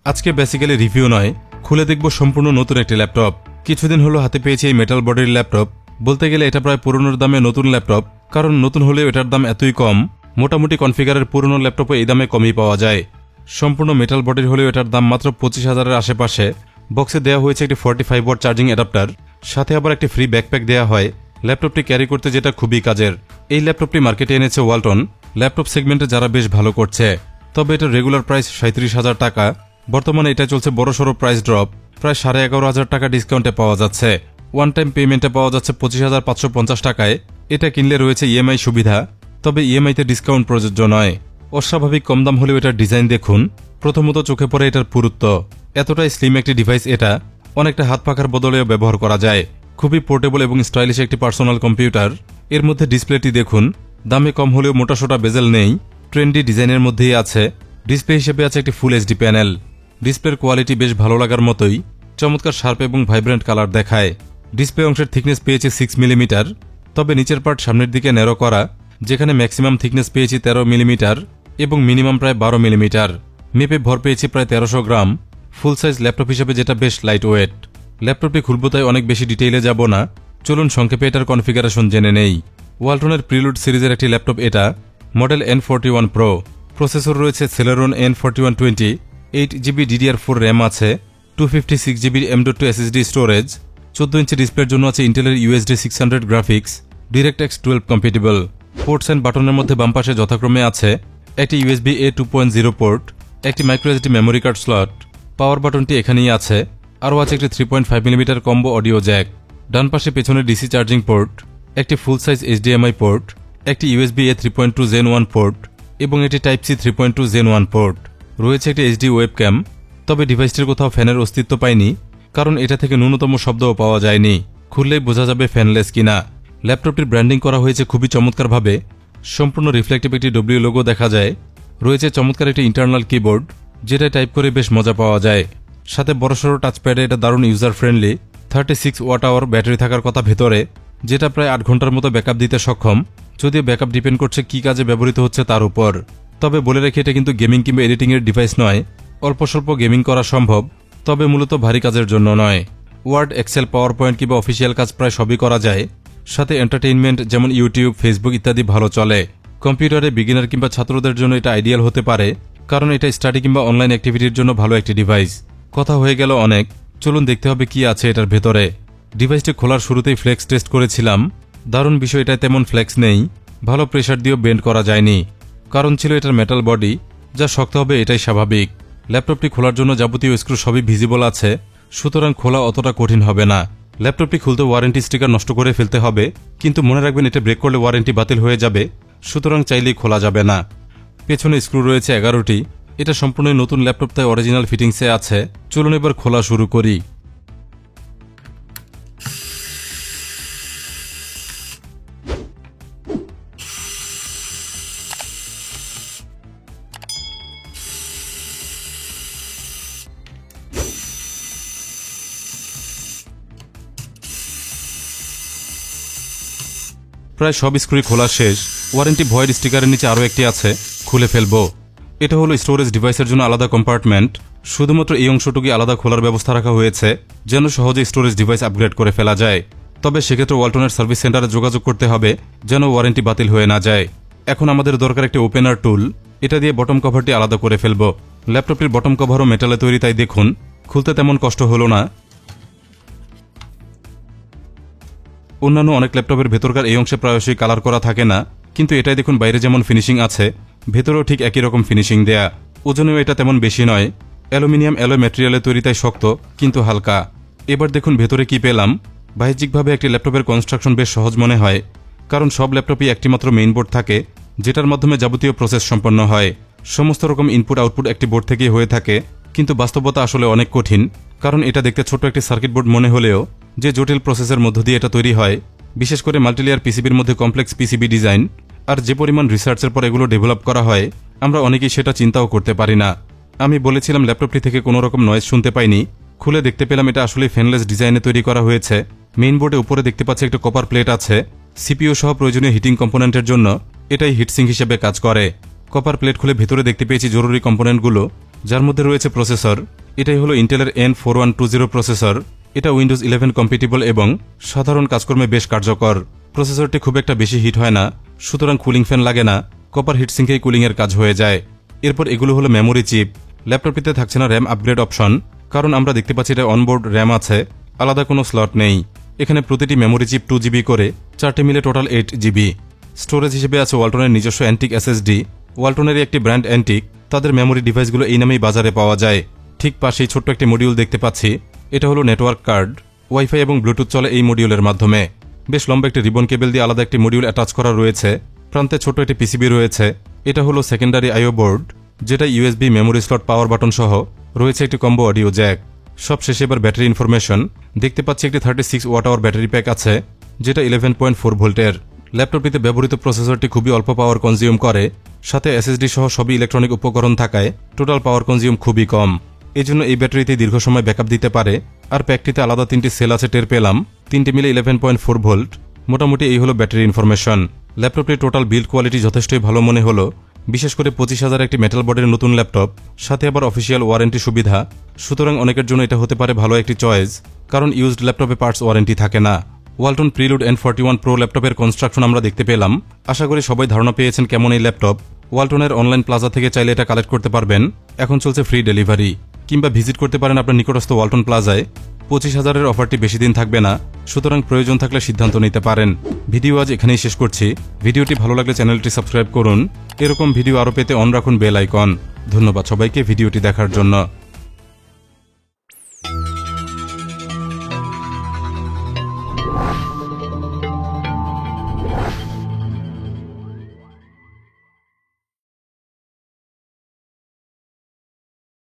আজকে basically review নয়, খুলে দেখব সম্পূর্ণ নতুন একটি ল্যাপটপ। কিছুদিন হলো হাতে পেয়েছি এই মেটাল বডির ল্যাপটপ। বলতে গেলে এটা প্রায় পুরনোর দামে নতুন ল্যাপটপ, কারণ নতুন হলেও এটার দাম এতই কম। মোটামুটি কনফিগারের পুরনো ল্যাপটপে এই দামে কমই পাওয়া যায়। সম্পূর্ণ মেটাল বডির হলেও এটার দাম মাত্র 25,000-এর আশেপাশে। বক্সে দেওয়া হয়েছে একটি 45 ওয়াট চার্জিং অ্যাডাপ্টার, সাথে আবার একটি ফ্রি ব্যাকপ্যাক দেওয়া হয় ল্যাপটপটি ক্যারি করতে, যেটা খুবই কাজের। এই ল্যাপটপটি মার্কেটে এনেছে ওয়ালটন। ল্যাপটপ সেগমেন্টে যারা বেশ ভালো করছে। তবে এটার রেগুলার প্রাইস 37,000 টাকা। বর্তমানে এটা চলছে বড়সড় প্রাইস ড্রপ, প্রায় 11,500 টাকা ডিসকাউন্টে পাওয়া যাচ্ছে। ওয়ান টাইম পেমেন্টে পাওয়া যাচ্ছে 25,550 টাকায়। এটা কিনলে রয়েছে ইএমআই সুবিধা, তবে ইএমআইতে ডিসকাউন্ট প্রযোজ্য নয়। অস্বাভাবিক কম দাম হলেও এটার ডিজাইন দেখুন। প্রথমত চোখে পড়ে এটার পুরুত্ব। এতটাই স্লিম একটি ডিভাইস এটা, অনেকটা হাত পাখার বদলেও ব্যবহার করা যায়। খুবই পোর্টেবল এবং স্টাইলিশ একটি পার্সোনাল কম্পিউটার। এর মধ্যে ডিসপ্লেটি দেখুন, দামে কম হলেও মোটাসোটা বেজেল নেই, ট্রেন্ডি ডিজাইনের মধ্যেই আছে। ডিসপ্লে হিসেবে আছে একটি ফুল এইচডি প্যানেল। ডিসপ্লের কোয়ালিটি বেশ ভালো লাগার মতোই, চমৎকার শার্প এবং ভাইব্রেন্ট কালার দেখায়। ডিসপ্লে অংশের থিকনেস পেয়েছে 6 মিলিমিটার, তবে নিচের পার্ট সামনের দিকে ন্যারো করা, যেখানে ম্যাক্সিমাম থিকনেস পেয়েছি 13 মিলিমিটার এবং মিনিমাম প্রায় 12 মিলিমিটার। মেপে ভর পেয়েছি প্রায় 1300 গ্রাম। ফুল সাইজ ল্যাপটপ হিসেবে যেটা বেশ লাইট ওয়েট। ল্যাপটপটি খুলব তাই অনেক বেশি ডিটেইলে যাব না, চলুন সংক্ষেপে এটার কনফিগারেশন জেনে নেই। ওয়ালটনের প্রিলুড সিরিজের একটি ল্যাপটপ এটা, মডেল N41 Pro। প্রসেসর রয়েছে Celeron N4120, 8GB DDR4 RAM আছে, 256GB M.2 SSD স্টোরেজ, 14 ইঞ্চি ডিসপ্লের জন্য আছে ইন্টেলের UHD 600 graphics, DirectX 12 compatible. Ports and বাটনের মধ্যে বাম পাশে যথাক্রমে আছে একটি USB A 2.0 পোর্ট, একটি মাইক্রোএসডি মেমোরি কার্ড স্লট। পাওয়ার বাটনটি এখানেই আছে। আরও আছে একটি 3.5mm কম্বো অডিও জ্যাক। ডান পাশে পেছনে ডিসি চার্জিং পোর্ট, একটি ফুল সাইজ HDMI পোর্ট, একটি USB A 3.2 Gen 1 পোর্ট এবং একটি Type-C 3.2 Gen 1 পোর্ট। রয়েছে একটি HD ওয়েবক্যাম, তবে ডিভাইসটির কোথাও ফ্যানের অস্তিত্ব পায়নি, কারণ এটা থেকে ন্যূনতম শব্দও পাওয়া যায়নি। খুললেই বোঝা যাবে ফ্যানলেস কিনা। ল্যাপটপটির ব্র্যান্ডিং করা হয়েছে খুবই চমৎকারভাবে। সম্পূর্ণ রিফ্লেক্টিভ একটি W লোগো দেখা যায়। রয়েছে চমৎকার একটি ইন্টারনাল কিবোর্ড, যেটা টাইপ করে বেশ মজা পাওয়া যায়। সাথে বড়সড় টাচপ্যাডে এটা দারুণ user friendly. 36 watt hour battery থাকার কথা ভেতরে, যেটা প্রায় 8 ঘন্টার মতো ব্যাকআপ দিতে সক্ষম। যদিও ব্যাকআপ ডিপেন্ড করছে কি কাজে ব্যবহৃত হচ্ছে তার উপর। তবে বলে রেখে এটা কিন্তু গেমিং কিংবা এডিটিংয়ের ডিভাইস নয়। অল্প স্বল্প গেমিং করা সম্ভব, তবে মূলত ভারী কাজের জন্য নয়। ওয়ার্ড, এক্সেল, পাওয়ার পয়েন্ট কিংবা অফিসিয়াল কাজ প্রায় সবই করা যায়। সাথে এন্টারটেইনমেন্ট যেমন ইউটিউব, ফেসবুক ইত্যাদি ভালো চলে। কম্পিউটারে বিগিনার কিংবা ছাত্রদের জন্য এটা আইডিয়াল হতে পারে, কারণ এটা স্টাডি কিংবা অনলাইন অ্যাক্টিভিটির জন্য ভালো একটি ডিভাইস। কথা হয়ে গেল অনেক, চলুন দেখতে হবে কি আছে এটার ভেতরে। ডিভাইসটি খোলার শুরুতেই ফ্লেক্স টেস্ট করেছিলাম। দারুণ বিষয়, এটায় তেমন ফ্লেক্স নেই, ভালো প্রেসার দিয়েও বেন্ড করা যায়নি। কারণ ছিল এটার মেটাল বডি, যা শক্ত হবে এটাই স্বাভাবিক। ল্যাপটপটি খোলার জন্য যাবতীয় স্ক্রু সবই ভিজিবল আছে, সুতরাং খোলা অতটা কঠিন হবে না। ল্যাপটপটি খুলতে ওয়ারেন্টি স্টিকার নষ্ট করে ফেলতে হবে, কিন্তু মনে রাখবেন এটা ব্রেক করলে ওয়ারেন্টি বাতিল হয়ে যাবে, সুতরাং চাইলেই খোলা যাবে না। পেছনে স্ক্রু রয়েছে 11টি। এটা সম্পূর্ণ নতুন ল্যাপটপ, তাই অরিজিনাল ফিটিংসে আছে। চলুন এবার খোলা শুরু করি। প্রায় সব স্ক্রুই খোলা শেষ। ওয়ারেন্টি ভয়েড স্টিকারের নিচে আরও একটি আছে, খুলে ফেলবো। এটা হলো স্টোরেজ ডিভাইসের জন্য আলাদা কম্পার্টমেন্ট। শুধুমাত্র এই অংশটুকুই আলাদা খোলার ব্যবস্থা রাখা হয়েছে, যেন সহজে স্টোরেজ ডিভাইস আপগ্রেড করে ফেলা যায়। তবে সেক্ষেত্রে ওয়ালটনের সার্ভিস সেন্টারে যোগাযোগ করতে হবে, যেন ওয়ারেন্টি বাতিল হয়ে না যায়। এখন আমাদের দরকার একটি ওপেনার টুল। এটা দিয়ে বটম কভারটি আলাদা করে ফেলবো। ল্যাপটপটির বটম কভারও মেটালে তৈরি, তাই দেখুন খুলতে তেমন কষ্ট হলো না। অন্যান্য অনেক ল্যাপটপের ভেতরকার এই অংশে প্রায়শই কালার করা থাকে না, কিন্তু এটাই দেখুন বাইরে যেমন ফিনিশিং আছে, ভেতরেও ঠিক একই রকম ফিনিশিং দেয়া। ওজনেও এটা তেমন বেশি নয়। অ্যালুমিনিয়াম অ্যালয় ম্যাটেরিয়ালে তৈরি, তাই শক্ত কিন্তু হালকা। এবার দেখুন ভেতরে কি পেলাম। বাহ্যিকভাবে একটি ল্যাপটপের কনস্ট্রাকশন বেশ সহজ মনে হয়, কারণ সব ল্যাপটপই একটিমাত্র মেইনবোর্ড থাকে, যেটার মাধ্যমে যাবতীয় প্রসেস সম্পন্ন হয়। সমস্ত রকম ইনপুট আউটপুট একটি বোর্ড থেকেই হয়ে থাকে, কিন্তু বাস্তবতা আসলে অনেক কঠিন। কারণ এটা দেখতে ছোট একটি সার্কিট বোর্ড মনে হলেও যে জটিল প্রসেসের মধ্য দিয়ে এটা তৈরি হয়, বিশেষ করে মাল্টিলেয়ার পিসিবির মধ্যে কমপ্লেক্স পিসিবি ডিজাইন আর যে পরিমাণ রিসার্চের পর এগুলো ডেভেলপ করা হয়, আমরা অনেকেই সেটা চিন্তাও করতে পারি না। আমি বলেছিলাম ল্যাপটপটি থেকে কোনো রকম নয়েজ শুনতে পাইনি। খুলে দেখতে পেলাম এটা আসলে ফ্যানলেস ডিজাইনে তৈরি করা হয়েছে। মেইন বোর্ডে উপরে দেখতে পাচ্ছি একটা কপার প্লেট আছে। সিপিইউ সহ প্রয়োজনীয় হিটিং কম্পোনেন্টের জন্য এটাই হিটসিঙ্ক হিসেবে কাজ করে। কপার প্লেট খুলে ভেতরে দেখতে পেয়েছি জরুরি কম্পোনেন্টগুলো, যার মধ্যে রয়েছে প্রসেসর। এটাই হলো ইন্টেলের N4120 প্রসেসর। এটা উইন্ডোজ 11 কম্পিটিবল এবং সাধারণ কাজকর্মে বেশ কার্যকর। প্রসেসরটি খুব একটা বেশি হিট হয় না, সুতরাং কুলিং ফ্যান লাগে না, কপার হিটসিঙ্কেই কুলিংয়ের কাজ হয়ে যায়। এরপর এগুলো হলো মেমোরি চিপ। ল্যাপটপটিতে থাকছে না র্যাম আপগ্রেড অপশন, কারণ আমরা দেখতে পাচ্ছি এটা অনবোর্ড র্যাম আছে, আলাদা কোনো স্লট নেই। এখানে প্রতিটি মেমোরি চিপ 2GB করে, 4টি মিলে টোটাল 8GB। স্টোরেজ হিসেবে আছে ওয়ালটনের নিজস্ব অ্যান্টিক SSD। ওয়ালটনেরই একটি ব্র্যান্ড অ্যান্টিক, তাদের মেমোরি ডিভাইসগুলো এই নামেই বাজারে পাওয়া যায়। ঠিক পাশেই ছোট্ট একটি মডিউল দেখতে পাচ্ছি, এটা হলো নেটওয়ার্ক কার্ড। ওয়াইফাই এবং ব্লুটুথ চলে এই মডিউলের মাধ্যমে। বেশ লম্বা একটি রিবন কেবল দিয়ে আলাদা একটি মডিউল অ্যাটাচ করা রয়েছে। প্রান্তে ছোট একটি পিসিবি রয়েছে। এটা হলো সেকেন্ডারি আইও বোর্ড, যেটা USB memory slot power button সহ রয়েছে একটি কম্বো অডিও জ্যাক। সব শেষে এবার ব্যাটারি ইনফরমেশন। দেখতে পাচ্ছি একটি 36 ওয়াট আওয়ার ব্যাটারি প্যাক আছে, যেটা 11.4 ভোল্টের। ল্যাপটপটিতে ব্যবহৃত প্রসেসরটি খুবই অল্প পাওয়ার কনজিউম করে, সাথে SSD সহ সবই ইলেকট্রনিক উপকরণ থাকায় টোটাল পাওয়ার কনজিউম খুবই কম। এজন্য এই ব্যাটারিতে দীর্ঘ সময় ব্যাকআপ দিতে পারে। আর প্যাকটিতে আলাদা 3টি সেল আছে টের পেলাম, 3টি মিলে 11.4 ভোল্ট। মোটামুটি এই হলো ব্যাটারি ইনফরমেশন। ল্যাপটপটির টোটাল বিল্ড কোয়ালিটি যথেষ্টই ভালো মনে হলো, বিশেষ করে 25,000 একটি মেটাল বডির নতুন ল্যাপটপ, সাথে আবার অফিসিয়াল ওয়ারেন্টি সুবিধা। সুতরাং অনেকের জন্য এটা হতে পারে ভালো একটি চয়েস, কারণ ইউজড ল্যাপটপে পার্টস ওয়ারেন্টি থাকে না। ওয়ালটন প্রিলুড N41 প্রো ল্যাপটপের কনস্ট্রাকশন আমরা দেখতে পেলাম। আশা করি সবাই ধারণা পেয়েছেন কেমন এই ল্যাপটপ। ওয়ালটনের অনলাইন প্লাজা থেকে চাইলে এটা কালেক্ট করতে পারবেন, এখন চলছে ফ্রি ডেলিভারি। কিংবা ভিজিট করতে পারেন আপনার নিকটস্থ ওয়ালটন প্লাজায়। 25,000-এর অফারটি বেশি দিন থাকবে না, সুতরাং প্রয়োজন থাকলে সিদ্ধান্ত নিতে পারেন। ভিডিও আজ এখানেই শেষ করছি। ভিডিওটি ভালো লাগলে চ্যানেলটি সাবস্ক্রাইব করুন। এরকম ভিডিও আরও পেতে অন রাখুন বেল আইকন। ধন্যবাদ সবাইকে ভিডিওটি দেখার জন্য।